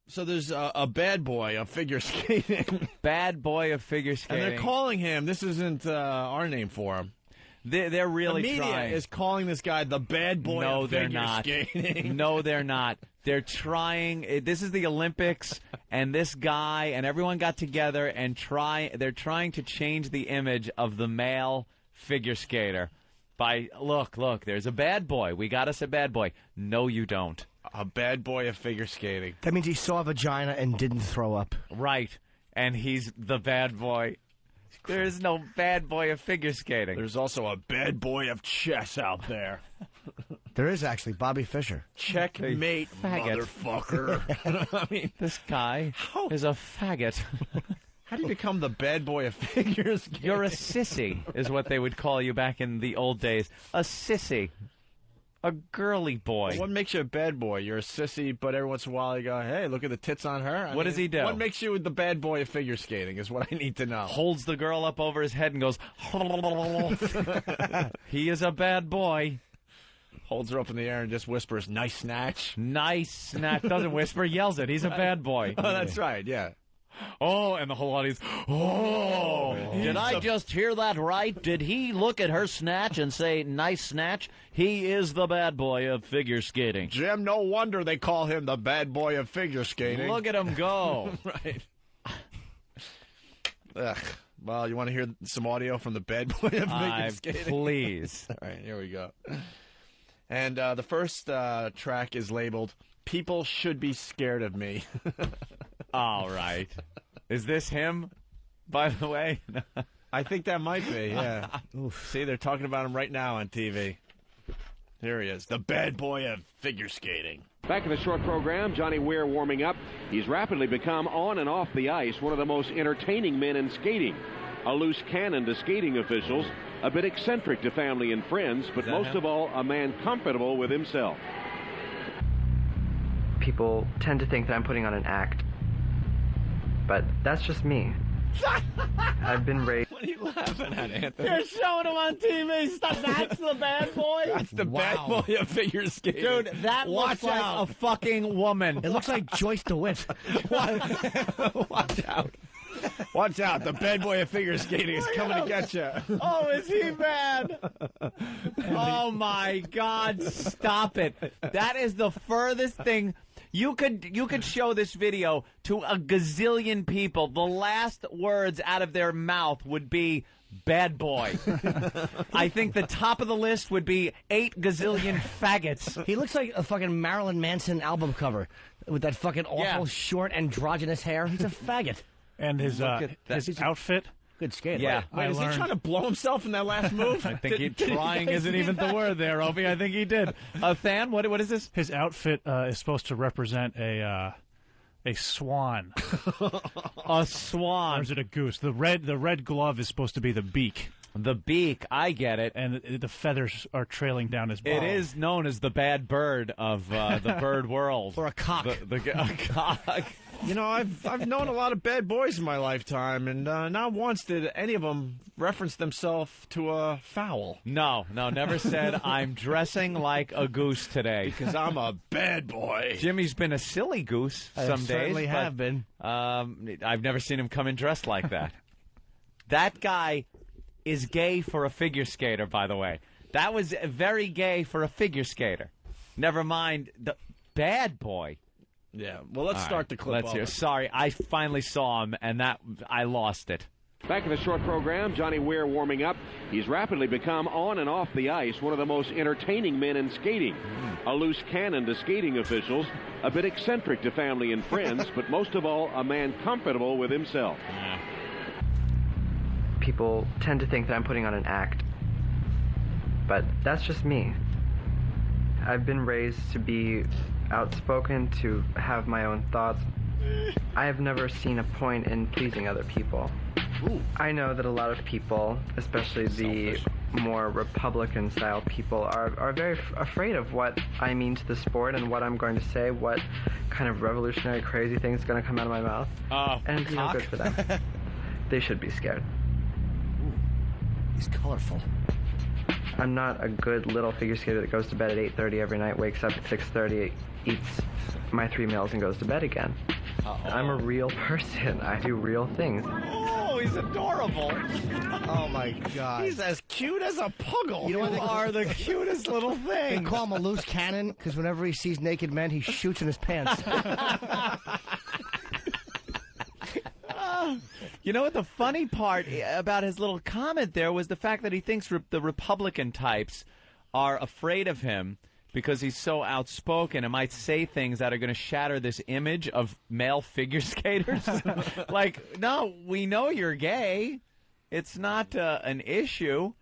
So there's a bad boy of figure skating. Bad boy of figure skating. And they're calling him, this isn't our name for him. They're really the media trying. is calling this guy the bad boy of figure skating. No, they're not. They're trying. This is the Olympics, and this guy and everyone got together and they're trying to change the image of the male figure skater by, look, there's a bad boy. We got us a bad boy. No, you don't. A bad boy of figure skating. That means he saw a vagina and didn't throw up. Right. And he's the bad boy. There is no bad boy of figure skating. There's also a bad boy of chess out there. There is actually Bobby Fischer. Checkmate, motherfucker. I mean, this guy is a faggot. How do you become the bad boy of figure skating? You're a sissy, is what they would call you back in the old days. A sissy. A girly boy. What makes you a bad boy? You're a sissy, but every once in a while you go, hey, look at the tits on her. What does he do? What makes you the bad boy of figure skating is what I need to know. Holds the girl up over his head and goes, he is a bad boy. Holds her up in the air and just whispers, nice snatch. Nice snatch. Doesn't whisper, yells it. He's a bad boy. Oh, that's right, yeah. Oh, and the whole audience, oh. Did I just hear that right? Did he look at her snatch and say, nice snatch? He is the bad boy of figure skating. Jim, no wonder they call him the bad boy of figure skating. Look at him go. Right. Ugh. Well, you want to hear some audio from the bad boy of figure skating? Please. All right, here we go. And the first track is labeled, People Should Be Scared of Me. All right. Is this him, by the way? I think that might be, yeah. Oof. See, they're talking about him right now on TV. Here he is, the bad boy of figure skating. Back in the short program, Johnny Weir warming up. He's rapidly become, on and off the ice, one of the most entertaining men in skating. A loose cannon to skating officials, a bit eccentric to family and friends, but most of all, a man comfortable with himself. People tend to think that I'm putting on an act, but that's just me. I've been raised... What are you laughing at, Anthony? You're showing him on TV. That's the bad boy? That's the bad boy of figure skating. Dude, that looks like a fucking woman. It looks like Joyce DeWitt. Watch out. Watch out. The bad boy of figure skating is coming to get you. Oh, is he bad? Oh, my God. Stop it. That is the furthest thing. You could show this video to a gazillion people. The last words out of their mouth would be bad boy. I think the top of the list would be 8 gazillion faggots. He looks like a fucking Marilyn Manson album cover with that fucking awful short androgynous hair. He's a faggot. And his outfit. Good skate. Yeah. Wait, is he trying to blow himself in that last move? I think trying isn't even the word there, Opie. I think he did. Than, what is this? His outfit is supposed to represent a swan. A swan. Or is it a goose? The red glove is supposed to be the beak. The beak, I get it. And the feathers are trailing down his body. It is known as the bad bird of the bird world. Or a cock. A cock. You know, I've known a lot of bad boys in my lifetime, and not once did any of them reference themselves to a fowl. No, never said, I'm dressing like a goose today. Because I'm a bad boy. Jimmy's been a silly goose some days. Certainly have been. I've never seen him come in dressed like that. That guy is gay for a figure skater, by the way. That was very gay for a figure skater. Never mind the bad boy. Yeah, well, let's start the clip. Let's hear. Sorry, I finally saw him, and I lost it. Back in the short program, Johnny Weir warming up. He's rapidly become, on and off the ice, one of the most entertaining men in skating. A loose cannon to skating officials, a bit eccentric to family and friends, but most of all, a man comfortable with himself. People tend to think that I'm putting on an act, but that's just me. I've been raised to be outspoken, to have my own thoughts. I have never seen a point in pleasing other people. I know that a lot of people, especially the more Republican-style people, are very afraid of what I mean to the sport and what I'm going to say, what kind of revolutionary, crazy thing is going to come out of my mouth. And it's no good for them. They should be scared. He's colorful. I'm not a good little figure skater that goes to bed at 8:30 every night, wakes up at 6:30, eats my 3 meals, and goes to bed again. I'm a real person. I do real things. Oh, he's adorable. Oh, my God. He's as cute as a puggle. You know what You are the cutest little They thing. call him a loose cannon because whenever he sees naked men, he shoots in his pants. You know what the funny part about his little comment there was the fact that he thinks the Republican types are afraid of him because he's so outspoken and might say things that are going to shatter this image of male figure skaters. Like, no, we know you're gay. It's not an issue.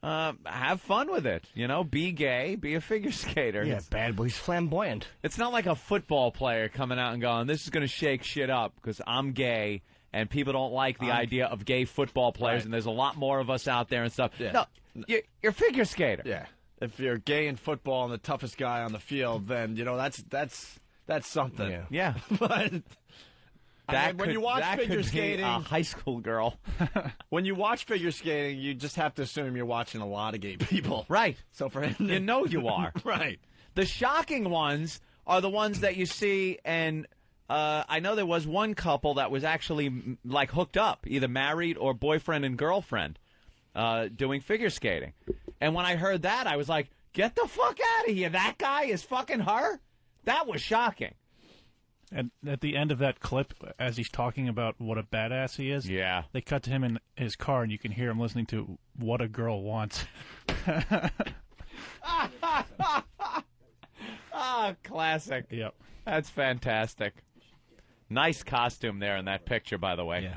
Have fun with it. You know, be gay, be a figure skater. Yeah, bad boy. He's flamboyant. It's not like a football player coming out and going, this is going to shake shit up because I'm gay and people don't like the idea of gay football players Right. and there's a lot more of us out there and stuff. Yeah. No, you're a figure skater. Yeah. If you're gay in football and the toughest guy on the field, then, you know, that's something. Yeah. Yeah. But I mean, when you watch that figure could be skating, a high school girl. when you watch figure skating, you just have to assume you're watching a lot of gay people. Right. So for him, You know you are. right. The shocking ones are the ones that you see, and I know there was one couple that was actually like hooked up, either married or boyfriend and girlfriend, doing figure skating. And when I heard that, I was like, get the fuck out of here. That guy is fucking her? That was shocking. And at the end of that clip, as he's talking about what a badass he is, Yeah. they cut to him in his car, and you can hear him listening to What a Girl Wants. Ah, classic. Yep. That's fantastic. Nice costume there in that picture, by the way. Yeah.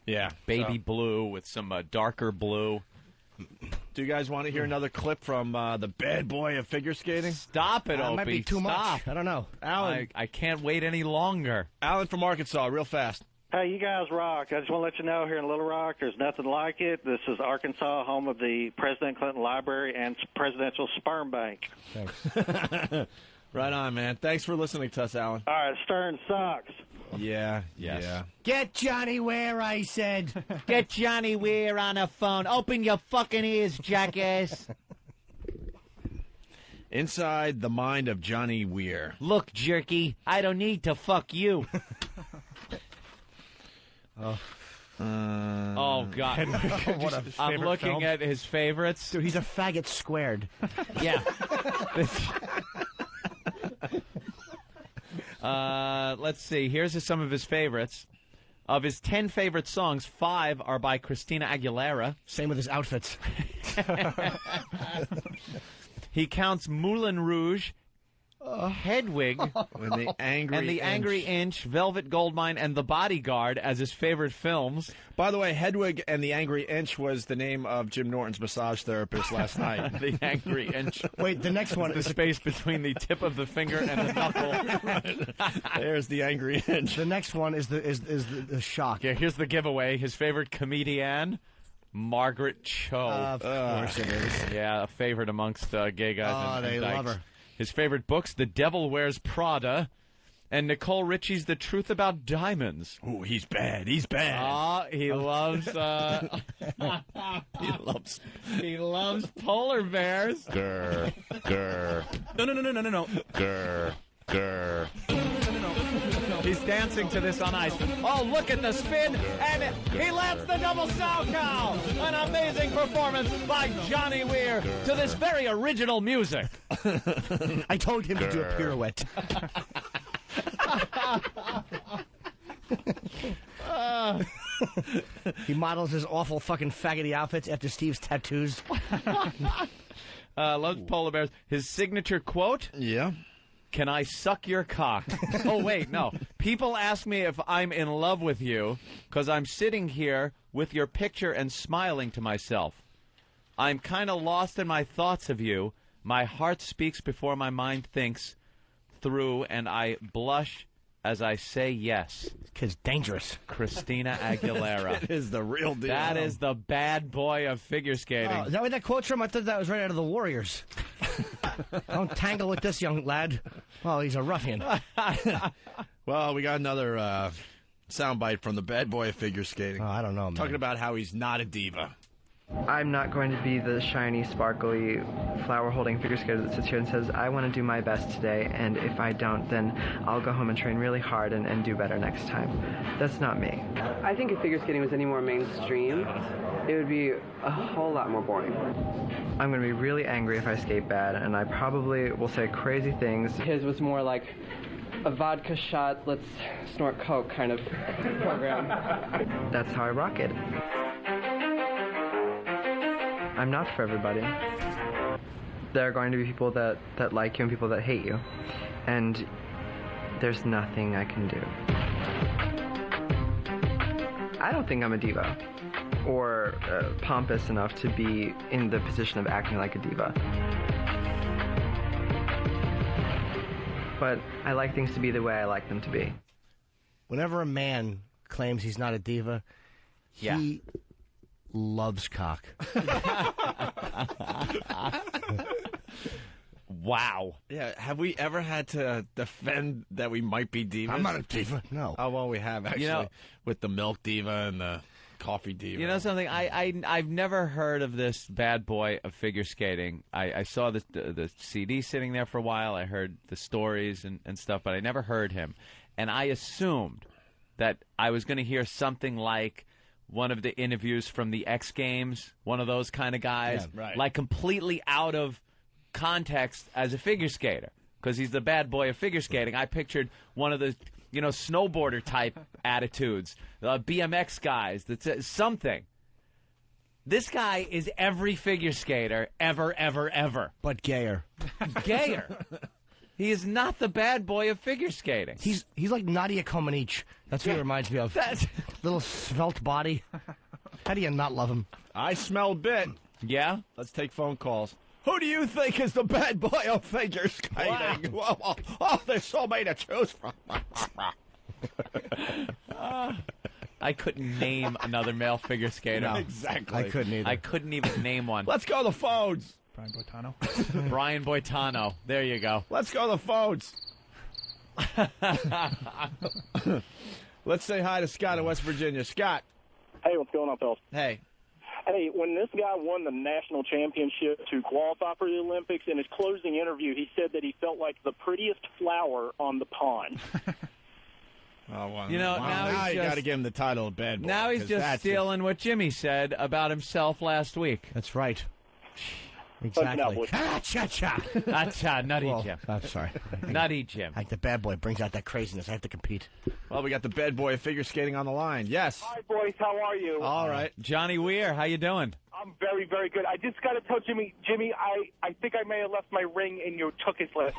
Yeah. Baby blue with some darker blue. Do you guys want to hear another clip from the bad boy of figure skating? Stop it, That Opie. might be too Stop. much. I don't know. Alan, I can't wait any longer. Alan from Arkansas, real fast. Hey, you guys rock. I just want to let you know here in Little Rock, there's nothing like it. This is Arkansas, home of the President Clinton Library and Presidential Sperm Bank. Right on, man. Thanks for listening to us, Alan. All right, Stern sucks. Yeah. Yes. Yeah. Get Johnny Weir, I said. Get Johnny Weir on the phone. Open your fucking ears, jackass. Inside the mind of Johnny Weir. Look, jerky, I don't need to fuck you. Oh, God. I'm looking at his favorites. Dude, he's a faggot squared. Yeah. Let's see. Here's some of his favorites. Of his 10 favorite songs, 5 are by Christina Aguilera. Same with his outfits. He counts Moulin Rouge, Hedwig, When the angry and The Angry Inch, Velvet Goldmine, and The Bodyguard as his favorite films. By the way, Hedwig and the Angry Inch was the name of Jim Norton's massage therapist last night. The Angry Inch. Wait, the next one The is space between the tip of the finger and the knuckle. There's the Angry Inch. the next one is the shock. Yeah, here's the giveaway. His favorite comedian, Margaret Cho. Of course it is. Yeah, a favorite amongst gay guys. Oh, and they dykes. love her. His favorite books, The Devil Wears Prada, and Nicole Richie's The Truth About Diamonds. Ooh, he's bad. He's bad. Ah, he loves He loves. he loves polar bears. Grr, grr, No. grr, grr. He's dancing to this on ice. Oh, look at the spin, and he lands the double sow cow. An amazing performance by Johnny Weir to this very original music. I told him to do a pirouette. He models his awful fucking faggoty outfits after Steve's tattoos. Loves polar bears. His signature quote, Yeah. "Can I suck your cock?" Oh, wait, no. People ask me if I'm in love with you because I'm sitting here with your picture and smiling to myself. I'm kind of lost in my thoughts of you. My heart speaks before my mind thinks through, and I blush as I say yes. Kid's dangerous. Christina Aguilera. It is the real deal. That is the bad boy of figure skating. Oh, is that where that quote's from? I thought that was right out of the Warriors. Don't tangle with this young lad. Oh, he's a ruffian. Well, we got another soundbite from the bad boy of figure skating. Oh, I don't know, man. Talking about how he's not a diva. I'm not going to be the shiny, sparkly, flower-holding figure skater that sits here and says, I want to do my best today, and if I don't, then I'll go home and train really hard and do better next time. That's not me. I think if figure skating was any more mainstream, it would be a whole lot more boring. I'm going to be really angry if I skate bad, and I probably will say crazy things. His was more like a vodka shot, let's snort coke kind of program. That's how I rock it. I'm not for everybody. There are going to be people that like you and people that hate you. And there's nothing I can do. I don't think I'm a diva or pompous enough to be in the position of acting like a diva. But I like things to be the way I like them to be. Whenever a man claims he's not a diva, he loves cock. Wow. Yeah, have we ever had to defend that we might be divas? I'm not a diva. No. Oh, well, we have, actually, with the milk diva and the coffee diva. You know something? I've never heard of this bad boy of figure skating. I saw the CD sitting there for a while. I heard the stories and stuff, but I never heard him. And I assumed that I was going to hear something like one of the interviews from the X Games, one of those kind of guys, like completely out of context as a figure skater, because he's the bad boy of figure skating. I pictured one of the, snowboarder type attitudes, BMX guys, that's something. This guy is every figure skater ever, ever, ever. But gayer. Gayer. He is not the bad boy of figure skating. He's like Nadia Comaneci. That's what he reminds me of. Little svelte body. How do you not love him? I smell bit. Yeah? Let's take phone calls. Who do you think is the bad boy of figure skating? Wow. Oh, there's so many to choose from. I couldn't name another male figure skater. No, exactly. I couldn't either. I couldn't even name one. Let's go to the phones. Brian Boitano. Brian Boitano. There you go. Let's go to the phones. Let's say hi to Scott in West Virginia. Scott. Hey, what's going on, fellas? Hey. Hey, when this guy won the national championship to qualify for the Olympics, in his closing interview, he said that he felt like the prettiest flower on the pond. Oh, well, now you got to give him the title of bad boy. Now he's just stealing what Jimmy said about himself last week. That's right. Exactly. Cha-cha. Cha-cha, nutty Jim. I'm sorry. Nutty Jim. Like the bad boy brings out that craziness. I have to compete. Well, we got the bad boy of figure skating on the line. Yes. Hi, boys. How are you? All right. Johnny Weir, how you doing? I'm very, very good. I just got to tell Jimmy, I think I may have left my ring in your tuchus list.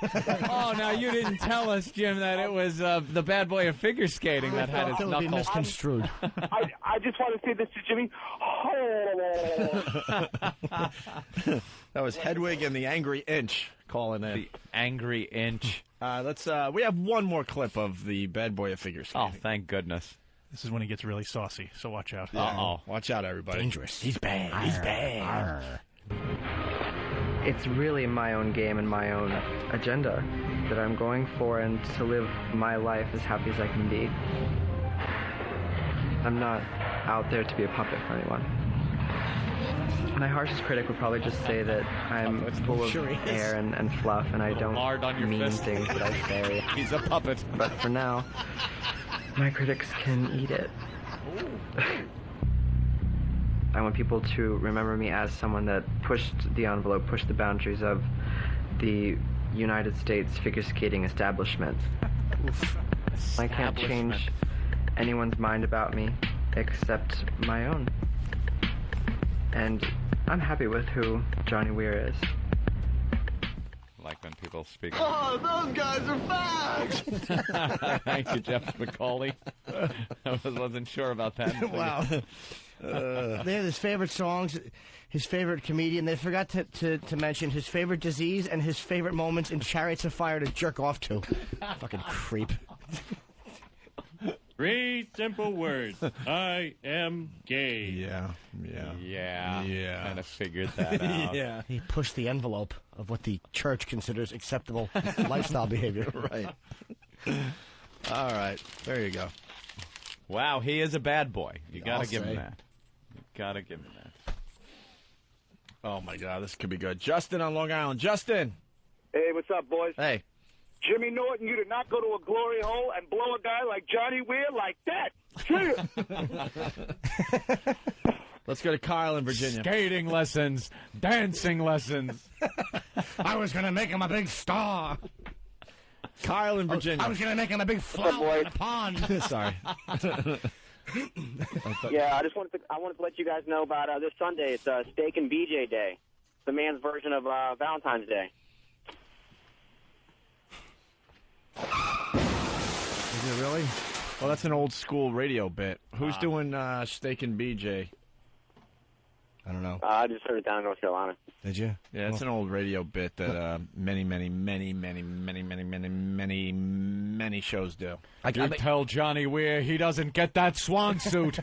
Oh, now you didn't tell us, Jim, that it was the bad boy of figure skating that had his That would be knuckle. misconstrued. I just want to say this to Jimmy. That was Hedwig and the Angry Inch calling in. The Angry Inch. We have one more clip of the bad boy of figure skating. Oh, thank goodness. This is when he gets really saucy, so watch out. Uh-oh. Watch out, everybody. Dangerous. He's bad. He's bad. It's really my own game and my own agenda that I'm going for, and to live my life as happy as I can be. I'm not out there to be a puppet for anyone. My harshest critic would probably just say that I'm full of air and fluff, and I don't lard on your mean fist. things that I say. He's a puppet. But for now, my critics can eat it. I want people to remember me as someone that pushed the envelope, pushed the boundaries of the United States figure skating establishment. I can't change anyone's mind about me except my own. And I'm happy with who Johnny Weir is. Like when people speak. Oh, those guys are fags! Thank you, Jeff McCauley. I wasn't sure about that. Wow. They have his favorite songs, his favorite comedian. They forgot to mention his favorite disease and his favorite moments in Chariots of Fire to jerk off to. Fucking creep. 3 simple words. I am gay. Yeah. Kind of figured that out. Yeah. He pushed the envelope of what the church considers acceptable lifestyle behavior. Right. All right. There you go. Wow, he is a bad boy. You got I'll to give him say. that. You got to give him that. Oh, my God, this could be good. Justin on Long Island. Justin. Hey, what's up, boys? Hey. Jimmy Norton, you did not go to a glory hole and blow a guy like Johnny Weir like that. Let's go to Kyle in Virginia. Skating lessons, dancing lessons. I was going to make him a big star. Kyle in Virginia. I was going to make him a big flower in a pond. Sorry. Yeah, I wanted to let you guys know about this Sunday. It's Steak and BJ Day, the man's version of Valentine's Day. Is it really? Well, that's an old school radio bit. Who's doing Steak and BJ? I don't know. I just heard it down in North Carolina. Did you? Yeah, it's an old radio bit that many shows do. I tell Johnny Weir he doesn't get that swan suit.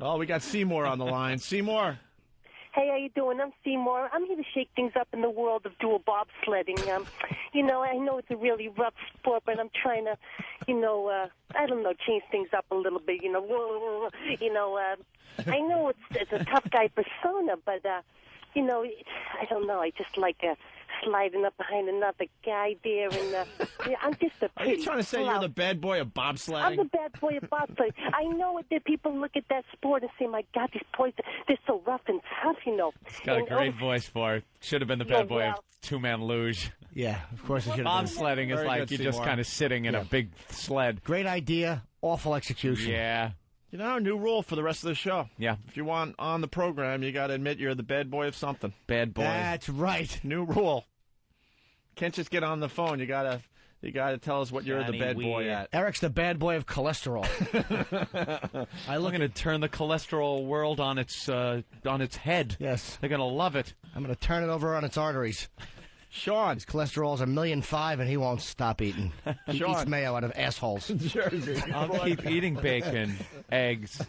Oh, we got Seymour on the line. Seymour. Hey, how you doing? I'm Seymour. I'm here to shake things up in the world of dual bobsledding. You know, I know it's a really rough sport, but I'm trying to, I don't know, change things up a little bit. I know it's a tough guy persona, but I don't know. I just like sliding up behind another guy there, and I'm just a pretty. Are you trying to say you're the bad boy of bobsledding? I'm the bad boy of bobsledding. I know it. That people look at that sport and say, "My God, these boys, they're so rough and tough," He's got a great voice for it. Should have been the bad boy of two-man luge. Yeah, of course it should have been. Bobsledding is Very like good, you're just Seymour. kind of sitting in a big sled. Great idea, awful execution. Yeah. New rule for the rest of the show. Yeah. If you want on the program, you got to admit you're the bad boy of something. Bad boy. That's right. New rule. Can't just get on the phone. You gotta tell us what you're the Johnny bad boy Weir. at. Eric's the bad boy of cholesterol. I'm going to turn the cholesterol world on its head. Yes. They're going to love it. I'm going to turn it over on its arteries. Sean. His cholesterol's 1.5 million, and he won't stop eating. He Sean. eats mayo out of assholes. Jersey. I'll keep eating bacon, eggs,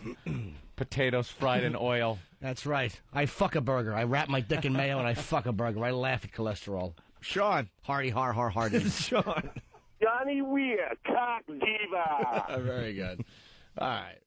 potatoes fried in oil. That's right. I fuck a burger. I wrap my dick in mayo and I fuck a burger. I laugh at cholesterol. Sean. Hardy, hardy. Sean. Johnny Weir, cock diva. Very good. All right.